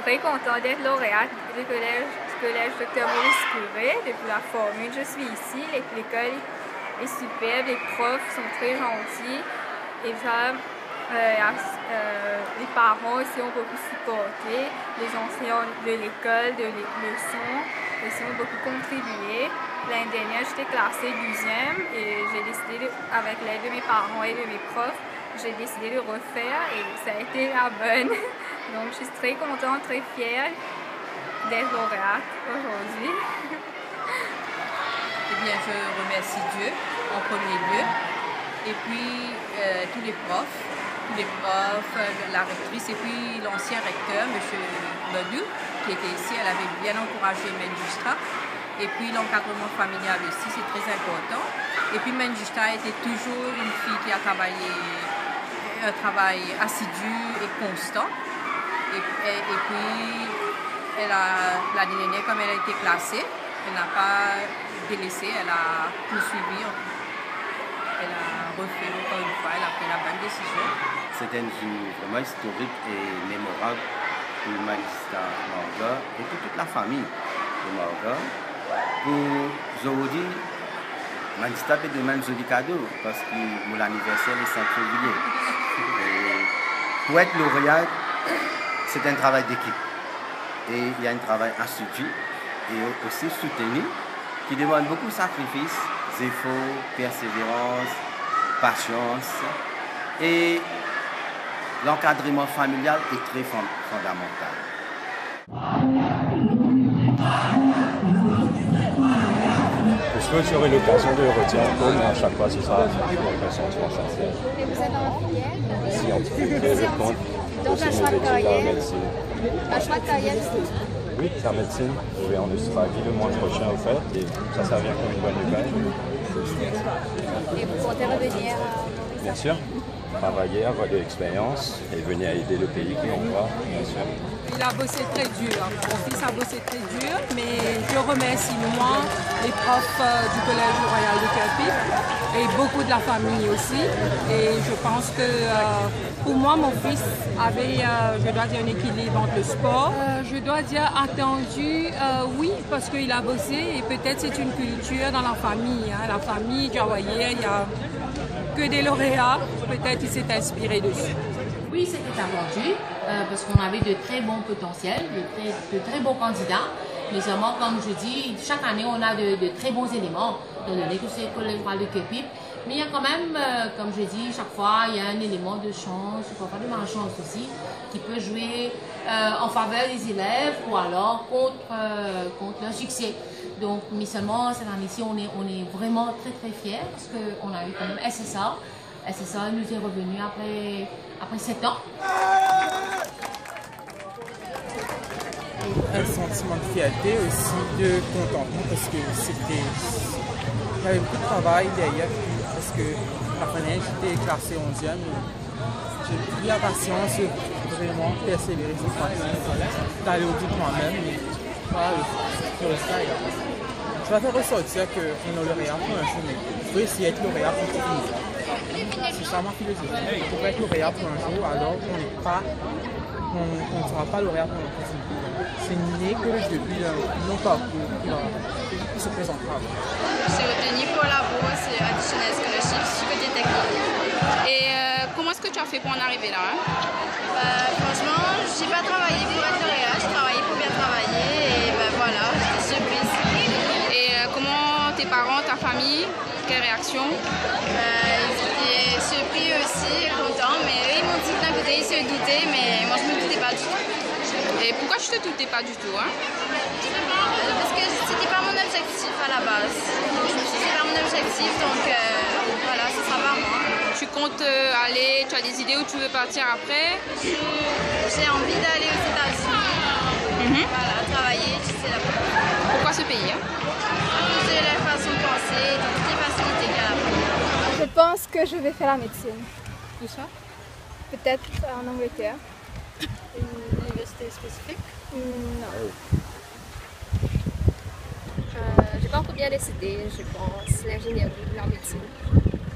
très contente d'être lauréate du collège Dr Maurice Curet. Depuis la formule, je suis ici. L'école est superbe, les profs sont très gentils. Et ça, les parents aussi ont beaucoup supporté. Les enseignants de l'école, de leçons aussi ont beaucoup contribué. L'année dernière, j'étais classée 12e et j'ai décidé, avec l'aide de mes parents et de mes profs, j'ai décidé de refaire et ça a été la bonne. Donc je suis très contente, très fière d'être lauréate aujourd'hui. Eh bien, je remercie Dieu en premier lieu et puis tous les profs, la rectrice et puis l'ancien recteur, M. Badou, qui était ici. Elle avait bien encouragé Menjusta. Et puis l'encadrement familial aussi, c'est très important. Et puis Menjusta était toujours une fille qui a travaillé un travail assidu et constant. Et puis, l'année dernière, comme elle a été classée, elle n'a pas délaissé, elle a poursuivi, elle a refait encore une fois, elle a pris la bonne décision. C'était un jour vraiment historique et mémorable pour Menjusta Morga et pour toute la famille de Morga. Pour aujourd'hui, Menjusta peut demander un joli cadeau parce que mon anniversaire est le 5 février. Et pour être lauréat, c'est un travail d'équipe. Et il y a un travail assidu et aussi soutenu qui demande beaucoup de sacrifices, efforts, persévérance, patience. Et l'encadrement familial est très fondamental. J'espère que j'aurai l'occasion de le retirer, mais à chaque fois, ce sera une impression transcendante. Et vous êtes en filière? Scientifique, je compte Donc aussi un choix mes de études en carrière. médecine. Un choix de carrière? Oui, en médecine, je vais en Australie le mois prochain, au fait, et ça vient comme une bonne nouvelle. Et vous comptez revenir à... Bien sûr, travailler, avoir de l'expérience et venir aider le pays qui m'envoie, bien sûr. Il a bossé très dur, mon fils a bossé très dur, mais je remercie moi, les profs du Collège Royal de Kerpip et beaucoup de la famille aussi. Et je pense que pour moi, mon fils avait, je dois dire, un équilibre entre le sport. Je dois dire attendu, oui, parce qu'il a bossé et peut-être c'est une culture dans la famille. Hein. La famille, tu as voyé, il n'y a que des lauréats, peut-être il s'est inspiré dessus. Oui, c'était attendu parce qu'on avait de très bons potentiels, de très bons candidats. Mais seulement, comme je dis, chaque année, on a de très bons éléments, étant donné que c'est le Collège Royal de Kerpip. Mais il y a quand même, comme je dis, chaque fois, il y a un élément de chance, parfois de malchance aussi, qui peut jouer en faveur des élèves ou alors contre leur succès. Donc, mais seulement cette année-ci, on est vraiment très très fiers parce qu'on a eu quand même SSA. SSA nous est revenu après 7 ans. Un sentiment de fierté aussi, de contentement parce que il y avait beaucoup de travail derrière parce que la première j'étais classé 11e. J'ai pris la patience de vraiment persévérer cette fois-ci, d'aller au bout de moi-même. Et voilà, le résultat est là. Je vais faire ressortir qu'on est lauréat pour un jour, mais il faut essayer d'être lauréat pour tout le monde. C'est ça ma philosophie. Il faut être lauréat pour un jour, alors on ne sera pas lauréat pour un jour. C'est né que depuis nos parcours qui se présentera. J'ai retenu pour la bourse et Additional Scholarship du côté technique. Et comment est-ce que tu as fait pour en arriver là hein? Franchement, j'ai pas travaillé pour être lauréat, j'ai travaillé pour bien travailler et voilà, j'étais surprise. Et comment tes parents, ta famille, quelle réaction? Ils étaient surpris aussi, contents, mais eux ils m'ont dit que d'un côté ils se doutaient, mais moi je me doutais pas du tout. Et pourquoi tu te doutais pas du tout hein? Parce que c'était pas mon objectif à la base. Je me suis dit c'est pas mon objectif, donc voilà, ce sera pas moi. Tu comptes aller, tu as des idées où tu veux partir après? J'ai envie d'aller aux États-Unis, voilà, travailler, tu sais là-bas. Pourquoi ce pays hein? À cause de la façon de penser, de toutes les facilités qu'il y a là-bas. Je pense que je vais faire la médecine. Où ça? Peut-être en Angleterre. Une université spécifique? Non. J'ai pas encore bien décidé, je pense l'ingénierie ou la médecine.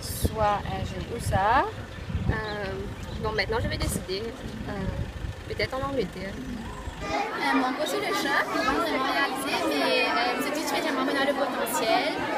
Soit ingénieur ou ça. Bon, maintenant je vais décider. Peut-être en Angleterre. Mon cours sur le choc, nous avons vraiment réalisé, mais c'est tout spécialement dans le potentiel.